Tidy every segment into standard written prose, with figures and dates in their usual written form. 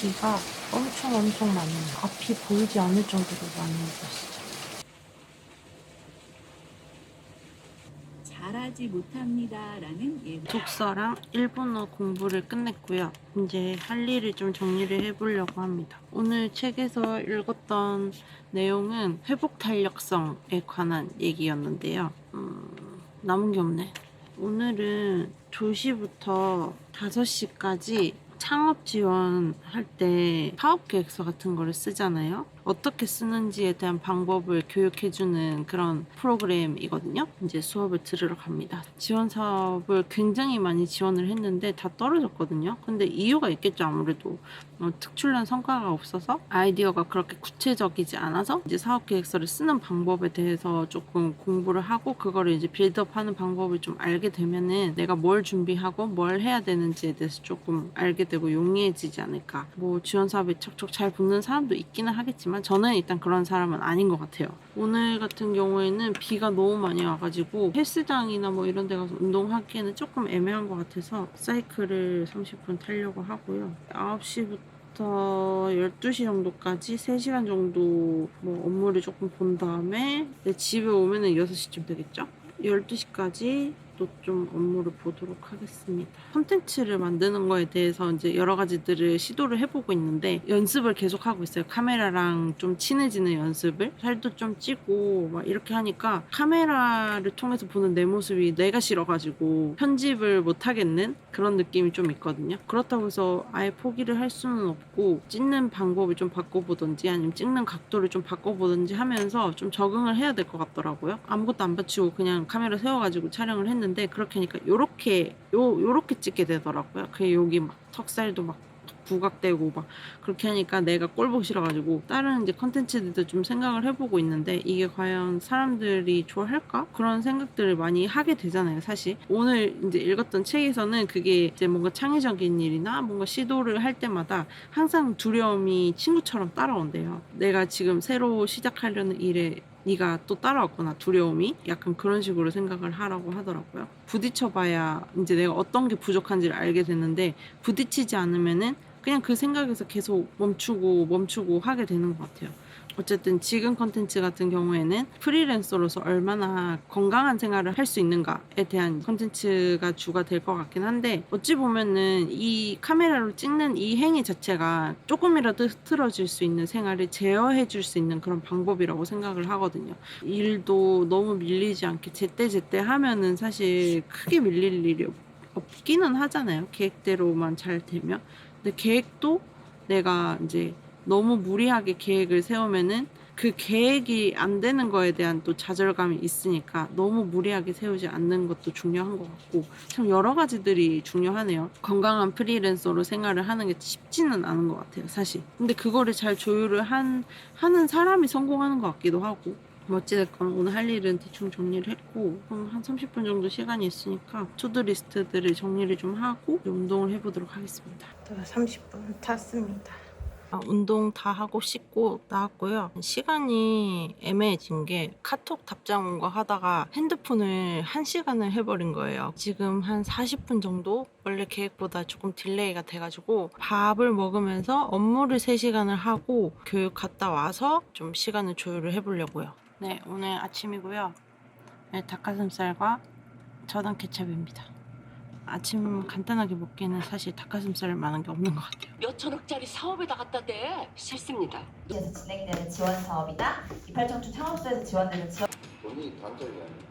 비가 엄청 많이 와요. 앞이 보이지 않을 정도로 많이 오고 있어요. 잘하지 못합니다라는 예문. 독서랑 일본어 공부를 끝냈고요. 이제 할 일을 좀 정리를 해보려고 합니다. 오늘 책에서 읽었던 내용은 회복 탄력성에 관한 얘기였는데요. 남은 게 없네. 오늘은 조시부터 5시까지 창업 지원할 때 사업 계획서 같은 거를 쓰잖아요. 어떻게 쓰는지에 대한 방법을 교육해주는 그런 프로그램이거든요. 이제 수업을 들으러 갑니다. 지원 사업을 굉장히 많이 지원을 했는데 다 떨어졌거든요. 근데 이유가 있겠죠, 아무래도. 특출난 성과가 없어서 아이디어가 그렇게 구체적이지 않아서 이제 사업 계획서를 쓰는 방법에 대해서 조금 공부를 하고 그거를 이제 빌드업하는 방법을 좀 알게 되면은 내가 뭘 준비하고 뭘 해야 되는지에 대해서 조금 알게 되고 용이해지지 않을까. 뭐 지원 사업에 척척 잘 붙는 사람도 있기는 하겠지만 저는 일단 그런 사람은 아닌 것 같아요. 오늘 같은 경우에는 비가 너무 많이 와가지고 헬스장이나 뭐 이런 데 가서 운동하기에는 조금 애매한 것 같아서 사이클을 30분 타려고 하고요. 9시부터 12시 정도까지 3시간 정도 뭐 업무를 조금 본 다음에 집에 오면은 6시쯤 되겠죠? 12시까지 또 좀 업무를 보도록 하겠습니다. 콘텐츠를 만드는 거에 대해서 이제 여러 가지들을 시도를 해보고 있는데 연습을 계속 하고 있어요. 카메라랑 좀 친해지는 연습을. 살도 좀 찌고 막 이렇게 하니까 카메라를 통해서 보는 내 모습이 내가 싫어가지고 편집을 못 하겠는 그런 느낌이 좀 있거든요. 그렇다고 해서 아예 포기를 할 수는 없고 찍는 방법을 좀 바꿔보든지 아니면 찍는 각도를 좀 바꿔보든지 하면서 좀 적응을 해야 될 것 같더라고요. 아무것도 안 받치고 그냥 카메라 세워가지고 촬영을 했는데 그렇게 하니까 요렇게 찍게 되더라고요. 그 여기 막 턱살도 막 부각되고 막 그렇게 하니까 내가 꼴 보기 싫어가지고 다른 이제 컨텐츠들도 좀 생각을 해보고 있는데 이게 과연 사람들이 좋아할까? 그런 생각들을 많이 하게 되잖아요, 사실. 오늘 이제 읽었던 책에서는 그게 이제 뭔가 창의적인 일이나 뭔가 시도를 할 때마다 항상 두려움이 친구처럼 따라온대요. 내가 지금 새로 시작하려는 일에 네가 또 따라왔구나, 두려움이. 약간 그런 식으로 생각을 하라고 하더라고요. 부딪혀봐야 이제 내가 어떤 게 부족한지를 알게 됐는데 부딪히지 않으면은 그냥 그 생각에서 계속 멈추고 하게 되는 것 같아요. 어쨌든 지금 컨텐츠 같은 경우에는 프리랜서로서 얼마나 건강한 생활을 할 수 있는가에 대한 컨텐츠가 주가 될 것 같긴 한데 어찌 보면은 이 카메라로 찍는 이 행위 자체가 조금이라도 흐트러질 수 있는 생활을 제어해 줄 수 있는 그런 방법이라고 생각을 하거든요. 일도 너무 밀리지 않게 제때제때 하면은 사실 크게 밀릴 일이 없기는 하잖아요. 계획대로만 잘 되면. 근데 계획도 내가 이제 너무 무리하게 계획을 세우면은 그 계획이 안 되는 거에 대한 또 좌절감이 있으니까 너무 무리하게 세우지 않는 것도 중요한 것 같고 참 여러 가지들이 중요하네요. 건강한 프리랜서로 생활을 하는 게 쉽지는 않은 것 같아요, 사실. 근데 그거를 잘 조율을 하는 사람이 성공하는 것 같기도 하고 뭐 어찌됐건 오늘 할 일은 대충 정리를 했고 한 30분 정도 시간이 있으니까 투두리스트들을 정리를 좀 하고 운동을 해보도록 하겠습니다. 30분 탔습니다. 운동 다 하고 씻고 나왔고요. 시간이 애매해진 게 카톡 답장 온 거 하다가 핸드폰을 1시간을 해버린 거예요. 지금 한 40분 정도 원래 계획보다 조금 딜레이가 돼가지고 밥을 먹으면서 업무를 3시간을 하고 교육 갔다 와서 좀 시간을 조율을 해보려고요. 네, 오늘 아침이고요. 네, 닭가슴살과 저당 케찹입니다. 아침 간단하게 먹기에는 사실 닭가슴살 많은 게 없는 것 같아요. 몇 천억짜리 사업에다 갖다 대. 싫습니다. 에서 진행되는 지원 사업이나 이팔정축 창업소에서 지원되는 지원 본인이 단절이 아니에요.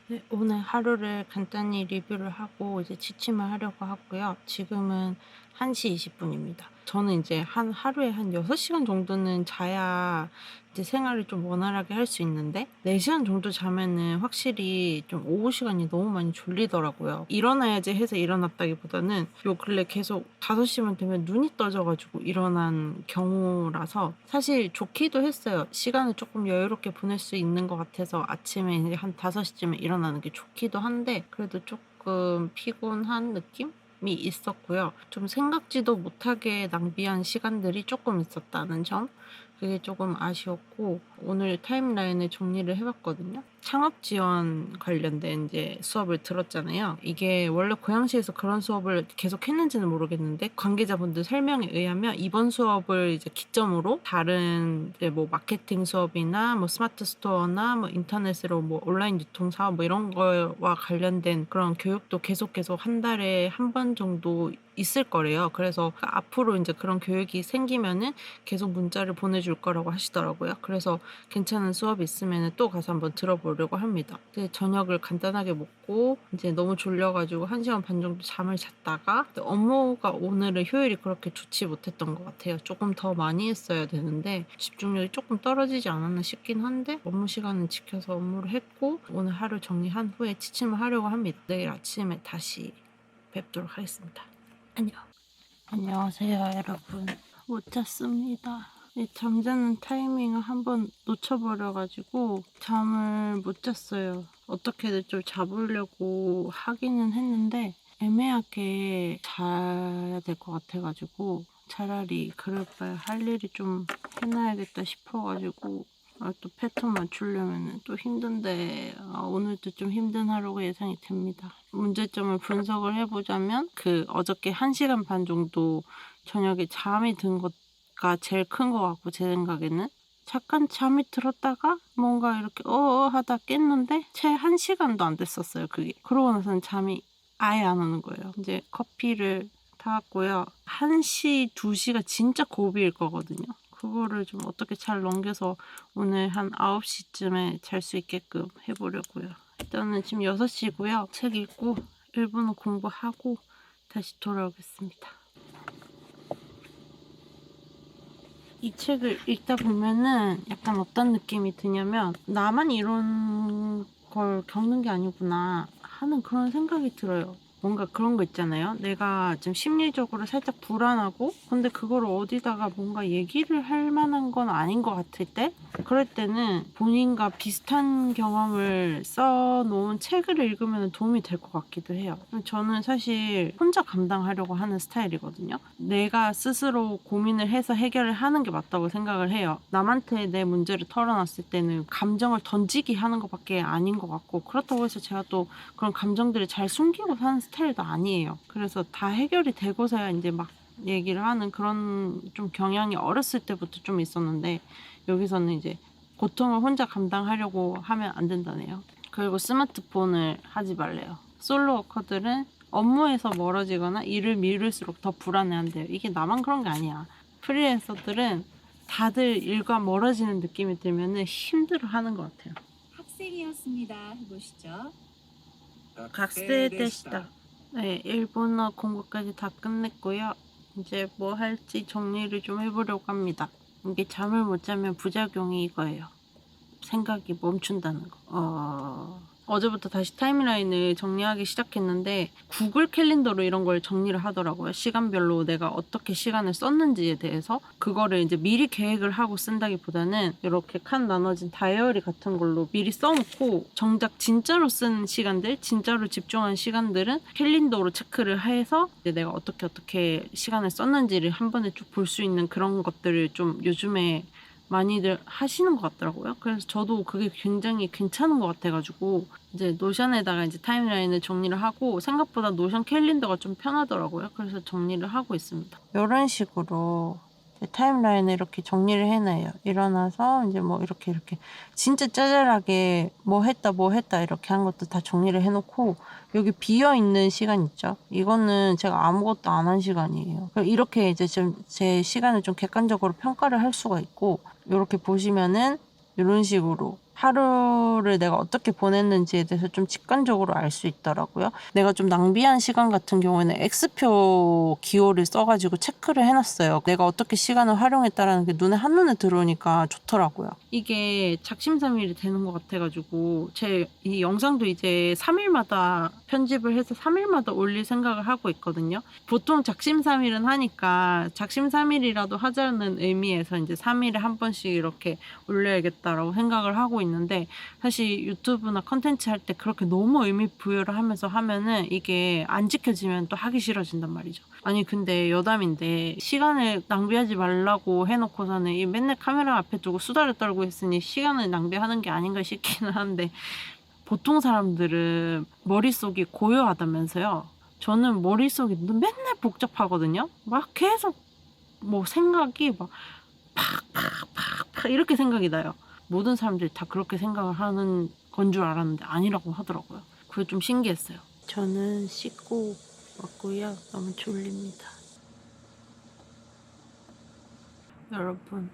네, 오늘 하루를 간단히 리뷰를 하고 이제 지침을 하려고 하고요. 지금은 1시 20분입니다. 저는 이제 하루에 한 6시간 정도는 자야 이제 생활을 좀 원활하게 할 수 있는데 4시간 정도 자면은 확실히 좀 오후 시간이 너무 많이 졸리더라고요. 일어나야지 해서 일어났다기보다는 요 근래 계속 5시만 되면 눈이 떠져가지고 일어난 경우라서 사실 좋기도 했어요. 시간을 조금 여유롭게 보낼 수 있는 것 같아서 아침에 이제 한 5시쯤에 일어나는 게 좋기도 한데 그래도 조금 피곤한 느낌? 이 있었고요. 좀 생각지도 못하게 낭비한 시간들이 조금 있었다는 점. 그게 조금 아쉬웠고 오늘 타임라인을 정리를 해봤거든요. 창업 지원 관련된 이제 수업을 들었잖아요. 이게 원래 고양시에서 그런 수업을 계속 했는지는 모르겠는데 관계자분들 설명에 의하면 이번 수업을 이제 기점으로 다른 이제 뭐 마케팅 수업이나 뭐 스마트 스토어나 뭐 인터넷으로 뭐 온라인 유통 사업 뭐 이런 거와 관련된 그런 교육도 계속 한 달에 한 번 정도 있을 거래요. 그래서 앞으로 이제 그런 교육이 생기면은 계속 문자를 보내줄 거라고 하시더라고요. 그래서 괜찮은 수업이 있으면 또 가서 한번 들어보려고 합니다. 근데 저녁을 간단하게 먹고 이제 너무 졸려가지고 1시간 반 정도 잠을 잤다가 업무가 오늘은 효율이 그렇게 좋지 못했던 것 같아요. 조금 더 많이 했어야 되는데 집중력이 조금 떨어지지 않았나 싶긴 한데 업무 시간은 지켜서 업무를 했고 오늘 하루 정리한 후에 취침을 하려고 합니다. 내일 아침에 다시 뵙도록 하겠습니다. 안녕. 안녕하세요, 여러분. 못 잤습니다. 잠자는 타이밍을 한번 놓쳐버려가지고 잠을 못 잤어요. 어떻게든 좀 잡으려고 하기는 했는데 애매하게 자야 될 것 같아가지고 차라리 그럴 바에 할 일이 좀 해놔야겠다 싶어가지고 또 패턴 맞추려면 또 힘든데 오늘도 좀 힘든 하루가 예상이 됩니다. 문제점을 분석을 해보자면 어저께 1시간 반 정도 저녁에 잠이 든 것가 제일 큰 것 같고 제 생각에는 잠깐 잠이 들었다가 뭔가 이렇게 하다 깼는데 채 1시간도 안 됐었어요. 그게. 그러고 나서는 잠이 아예 안 오는 거예요. 이제 커피를 타왔고요. 1시, 2시가 진짜 고비일 거거든요. 그거를 좀 어떻게 잘 넘겨서 오늘 한 9시쯤에 잘 수 있게끔 해보려고요. 일단은 지금 6시고요. 책 읽고 일본어 공부하고 다시 돌아오겠습니다. 이 책을 읽다 보면은 약간 어떤 느낌이 드냐면 나만 이런 걸 겪는 게 아니구나 하는 그런 생각이 들어요. 뭔가 그런 거 있잖아요. 내가 좀 심리적으로 살짝 불안하고 근데 그걸 어디다가 뭔가 얘기를 할 만한 건 아닌 것 같을 때 그럴 때는 본인과 비슷한 경험을 써놓은 책을 읽으면 도움이 될 것 같기도 해요. 저는 사실 혼자 감당하려고 하는 스타일이거든요. 내가 스스로 고민을 해서 해결을 하는 게 맞다고 생각을 해요. 남한테 내 문제를 털어놨을 때는 감정을 던지기 하는 것밖에 아닌 것 같고 그렇다고 해서 제가 또 그런 감정들을 잘 숨기고 사는 스타일도 아니에요. 그래서 다 해결이 되고서야 이제 막 얘기를 하는 그런 좀 경향이 어렸을 때부터 좀 있었는데 여기서는 이제 고통을 혼자 감당하려고 하면 안 된다네요. 그리고 스마트폰을 하지 말래요. 솔로워커들은 업무에서 멀어지거나 일을 미룰수록 더 불안해한대요. 이게 나만 그런 게 아니야. 프리랜서들은 다들 일과 멀어지는 느낌이 들면 힘들어하는 것 같아요. 학생이었습니다. 해보시죠. 각세 데시다. 네, 일본어 공부까지 다 끝냈고요. 이제 뭐 할지 정리를 좀 해보려고 합니다. 이게 잠을 못 자면 부작용이 이거예요. 생각이 멈춘다는 거. 어제부터 다시 타임라인을 정리하기 시작했는데 구글 캘린더로 이런 걸 정리를 하더라고요. 시간별로 내가 어떻게 시간을 썼는지에 대해서 그거를 이제 미리 계획을 하고 쓴다기보다는 이렇게 칸 나눠진 다이어리 같은 걸로 미리 써놓고 정작 진짜로 쓴 시간들, 진짜로 집중한 시간들은 캘린더로 체크를 해서 이제 내가 어떻게 시간을 썼는지를 한 번에 쭉 볼 수 있는 그런 것들을 좀 요즘에 많이들 하시는 것 같더라고요. 그래서 저도 그게 굉장히 괜찮은 것 같아가지고 이제 노션에다가 이제 타임라인을 정리를 하고 생각보다 노션 캘린더가 좀 편하더라고요. 그래서 정리를 하고 있습니다. 이런 식으로 타임라인을 이렇게 정리를 해놔요. 일어나서 이제 뭐 이렇게 진짜 짜잘하게 뭐 했다 이렇게 한 것도 다 정리를 해놓고 여기 비어있는 시간 있죠? 이거는 제가 아무것도 안 한 시간이에요. 이렇게 이제 좀 제 시간을 좀 객관적으로 평가를 할 수가 있고 이렇게 보시면은 이런 식으로 하루를 내가 어떻게 보냈는지에 대해서 좀 직관적으로 알 수 있더라고요. 내가 좀 낭비한 시간 같은 경우에는 X표 기호를 써가지고 체크를 해놨어요. 내가 어떻게 시간을 활용했다라는 게 눈에 한눈에 들어오니까 좋더라고요. 이게 작심삼일이 되는 것 같아가지고 제 이 영상도 이제 3일마다 편집을 해서 3일마다 올릴 생각을 하고 있거든요. 보통 작심삼일은 하니까 작심삼일이라도 하자는 의미에서 이제 3일에 한 번씩 이렇게 올려야겠다라고 생각을 하고 있는데 사실 유튜브나 컨텐츠 할 때 그렇게 너무 의미 부여를 하면서 하면은 이게 안 지켜지면 또 하기 싫어진단 말이죠. 아니 근데 여담인데 시간을 낭비하지 말라고 해놓고서는 이 맨날 카메라 앞에 두고 수다를 떨고 있으니 시간을 낭비하는 게 아닌가 싶기는 한데 보통 사람들은 머릿속이 고요하다면서요. 저는 머릿속이 맨날 복잡하거든요. 막 계속 뭐 생각이 막 팍팍팍팍 이렇게 생각이 나요. 모든 사람들이 다 그렇게 생각을 하는 건 줄 알았는데 아니라고 하더라고요. 그게 좀 신기했어요. 저는 씻고 왔고요. 너무 졸립니다. 여러분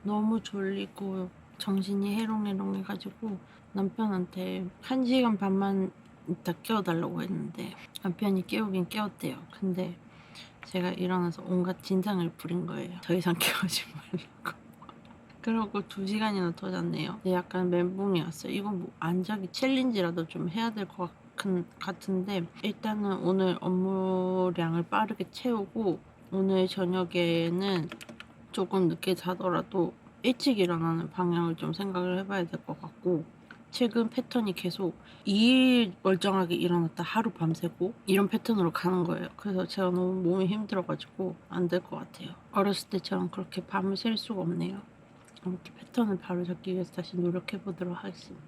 너무 졸리고 정신이 해롱해롱해가지고 남편한테 1시간 반만 이따 깨워달라고 했는데 남편이 깨우긴 깨웠대요. 근데 제가 일어나서 온갖 진상을 부린 거예요. 더 이상 깨우지 말라고. 그러고 2시간이나 더 잤네요. 근데 약간 멘붕이 왔어요. 이거 뭐 안 자기 챌린지라도 좀 해야 될 것 같은데 일단은 오늘 업무량을 빠르게 채우고 오늘 저녁에는 조금 늦게 자더라도 일찍 일어나는 방향을 좀 생각을 해봐야 될 것 같고 최근 패턴이 계속 2일 멀쩡하게 일어났다 하루 밤새고 이런 패턴으로 가는 거예요. 그래서 제가 너무 몸이 힘들어가지고 안 될 것 같아요. 어렸을 때처럼 그렇게 밤을 샐 수가 없네요. 아무튼 패턴을 바로 잡기 위해서 다시 노력해보도록 하겠습니다.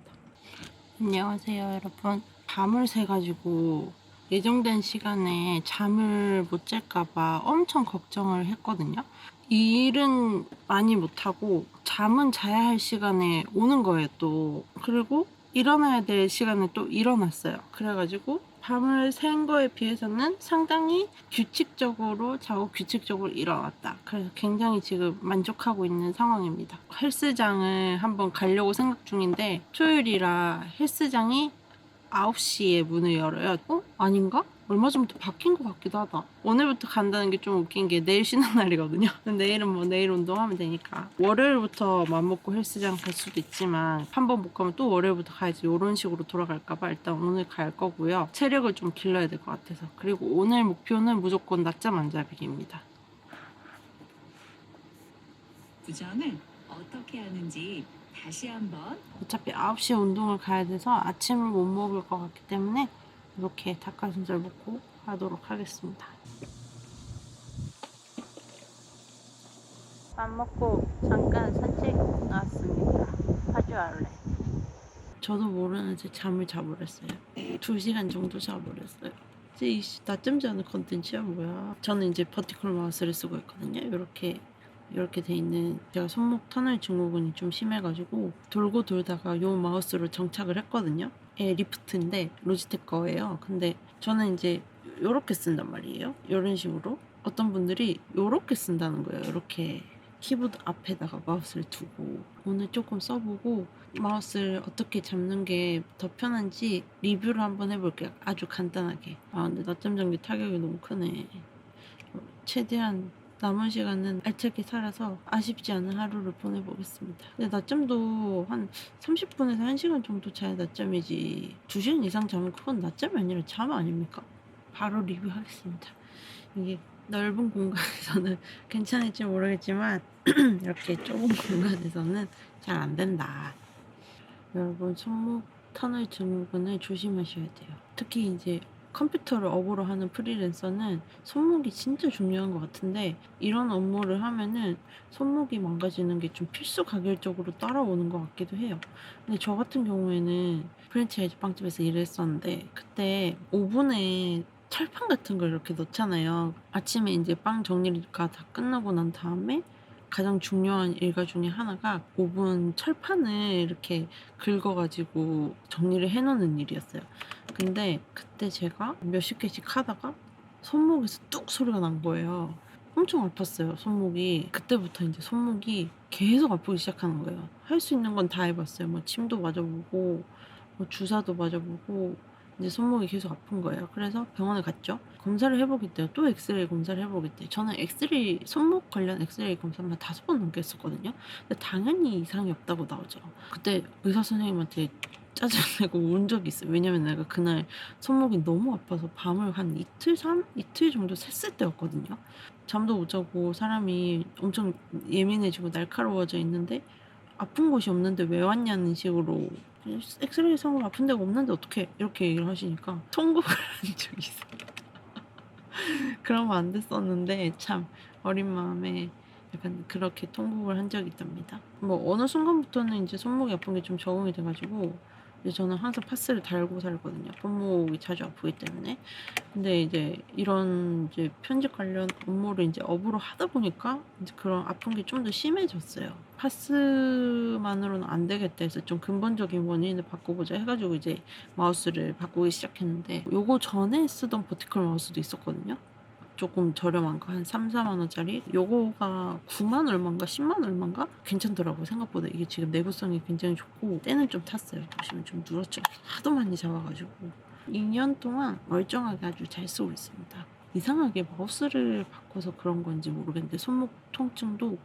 안녕하세요 여러분. 밤을 새가지고 예정된 시간에 잠을 못 잘,까봐 엄청 걱정을 했거든요. 일은 많이 못하고 잠은 자야 할 시간에 오는 거예요 또. 그리고 일어나야 될 시간에 또 일어났어요. 그래가지고 밤을 샌 거에 비해서는 상당히 규칙적으로 자고 규칙적으로 일어났다. 그래서 굉장히 지금 만족하고 있는 상황입니다. 헬스장을 한번 가려고 생각 중인데 토요일이라 헬스장이 9시에 문을 열어요. 아닌가? 얼마 전부터 바뀐 것 같기도 하다. 오늘부터 간다는 게 좀 웃긴 게 내일 쉬는 날이거든요. 내일은 뭐 내일 운동하면 되니까. 월요일부터 맘먹고 헬스장 갈 수도 있지만 한 번 못 가면 또 월요일부터 가야지 이런 식으로 돌아갈까봐 일단 오늘 갈 거고요. 체력을 좀 길러야 될 것 같아서. 그리고 오늘 목표는 무조건 낮잠 안 자기입니다. 구정을 어떻게 하는지 다시 한번 어차피 9시에 운동을 가야 돼서 아침을 못 먹을 것 같기 때문에 이렇게 닭가슴살 먹고 하도록 하겠습니다. 밥 먹고 잠깐 산책 나왔습니다. 파주 아울렛. 저도 모르는 제 잠을 자버렸어요. 2시간 정도 자버렸어요. 이제 이 낮잠 자는 컨텐츠야 뭐야. 저는 이제 버티컬 마우스를 쓰고 있거든요. 이렇게 돼 있는, 제가 손목 터널 증후군이 좀 심해가지고 돌고 돌다가 요 마우스로 정착을 했거든요. 리프트인데 로지텍 거예요. 근데 저는 이제 요렇게 쓴단 말이에요. 이런 식으로. 어떤 분들이 요렇게 쓴다는 거예요. 이렇게 키보드 앞에다가 마우스를 두고. 오늘 조금 써보고 마우스를 어떻게 잡는 게 더 편한지 리뷰를 한번 해볼게요. 아주 간단하게. 근데 낮잠 잔 게 타격이 너무 크네. 최대한 남은 시간은 알차게 살아서 아쉽지 않은 하루를 보내보겠습니다. 근데 낮잠도 한 30분에서 1시간 정도 자야 낮잠이지 2시간 이상 자면 그건 낮잠이 아니라 잠 아닙니까? 바로 리뷰하겠습니다. 이게 넓은 공간에서는 괜찮을지 모르겠지만 이렇게 좁은 공간에서는 잘 안 된다. 여러분 손목 터널 증후군을 조심하셔야 돼요. 특히 이제 컴퓨터를 업으로 하는 프리랜서는 손목이 진짜 중요한 것 같은데 이런 업무를 하면은 손목이 망가지는 게 좀 필수 가결적으로 따라오는 것 같기도 해요. 근데 저 같은 경우에는 프랜차이즈 빵집에서 일했었는데 그때 오븐에 철판 같은 걸 이렇게 넣잖아요. 아침에 이제 빵 정리가 다 끝나고 난 다음에 가장 중요한 일과 중에 하나가 오븐 철판을 이렇게 긁어가지고 정리를 해놓는 일이었어요. 근데 그때 제가 몇십 개씩 하다가 손목에서 뚝 소리가 난 거예요. 엄청 아팠어요, 손목이. 그때부터 이제 손목이 계속 아프기 시작하는 거예요. 할 수 있는 건 다 해봤어요. 뭐 침도 맞아보고 뭐 주사도 맞아보고 이제 손목이 계속 아픈 거예요. 그래서 병원에 갔죠. 검사를 해보겠대요. 또 엑스레이 검사를 해보겠대요. 저는 손목 관련 엑스레이 검사만 5번 넘게 했었거든요. 근데 당연히 이상이 없다고 나오죠. 그때 의사 선생님한테 짜증내고 운 적이 있어요. 왜냐면 내가 그날 손목이 너무 아파서 밤을 한 이틀 정도 샜을 때였거든요. 잠도 못 자고 사람이 엄청 예민해지고 날카로워져 있는데 아픈 곳이 없는데 왜 왔냐는 식으로 엑스레이 성을 아픈 데가 없는데 어떻게 이렇게 얘기를 하시니까 통곡을 한 적이 있어요. 그러면 안 됐었는데 참 어린 마음에 약간 그렇게 통곡을 한 적이 있답니다. 뭐 어느 순간부터는 이제 손목이 아픈 게 좀 적응이 돼가지고 이제 저는 항상 파스를 달고 살거든요. 손목이 자주 아프기 때문에. 근데 이제 이런 이제 편집 관련 업무를 이제 업으로 하다 보니까 이제 그런 아픈 게 좀 더 심해졌어요. 파스만으로는 안 되겠다 해서 좀 근본적인 원인을 바꿔보자 해가지고 이제 마우스를 바꾸기 시작했는데 요거 전에 쓰던 버티컬 마우스도 있었거든요. 조금 저렴한 거 한 3, 4만 원짜리 요거가 9만 얼마인가 10만 얼마인가 괜찮더라고요. 생각보다 이게 지금 내구성이 굉장히 좋고 때는 좀 탔어요. 보시면 좀 누렇죠. 하도 많이 잡아가지고 2년 동안 멀쩡하게 아주 잘 쓰고 있습니다. 이상하게 마우스를 바꿔서 그런 건지 모르겠는데 손목 통증도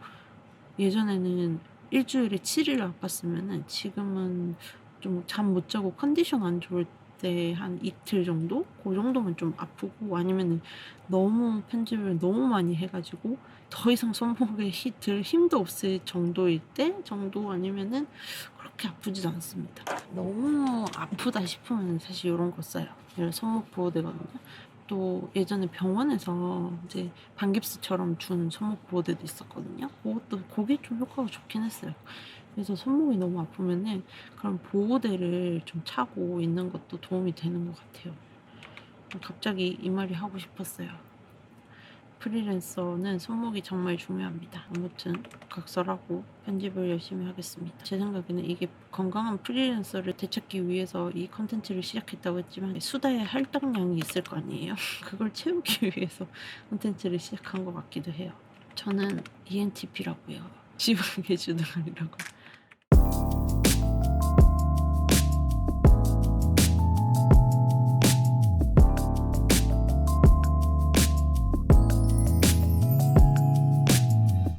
예전에는 일주일에 7일 아팠으면은 지금은 좀 잠 못 자고 컨디션 안 좋을 때 한 이틀 정도? 그 정도면 좀 아프고 아니면은 너무 편집을 너무 많이 해가지고 더 이상 손목에 들 힘도 없을 정도일 때 정도 아니면은 그렇게 아프지도 않습니다. 너무 아프다 싶으면 사실 이런 거 써요. 이런 손목 보호대거든요. 또 예전에 병원에서 이제 반깁스처럼 준 손목 보호대도 있었거든요. 그것도 그게 좀 효과가 좋긴 했어요. 그래서 손목이 너무 아프면은 그런 보호대를 좀 차고 있는 것도 도움이 되는 것 같아요. 갑자기 이 말이 하고 싶었어요. 프리랜서는 손목이 정말 중요합니다. 아무튼 각설하고 편집을 열심히 하겠습니다. 제 생각에는 이게 건강한 프리랜서를 되찾기 위해서 이 컨텐츠를 시작했다고 했지만 수다의 할당량이 있을 거 아니에요? 그걸 채우기 위해서 컨텐츠를 시작한 것 같기도 해요. 저는 ENTP라고요. 지방계 주둥아리라고.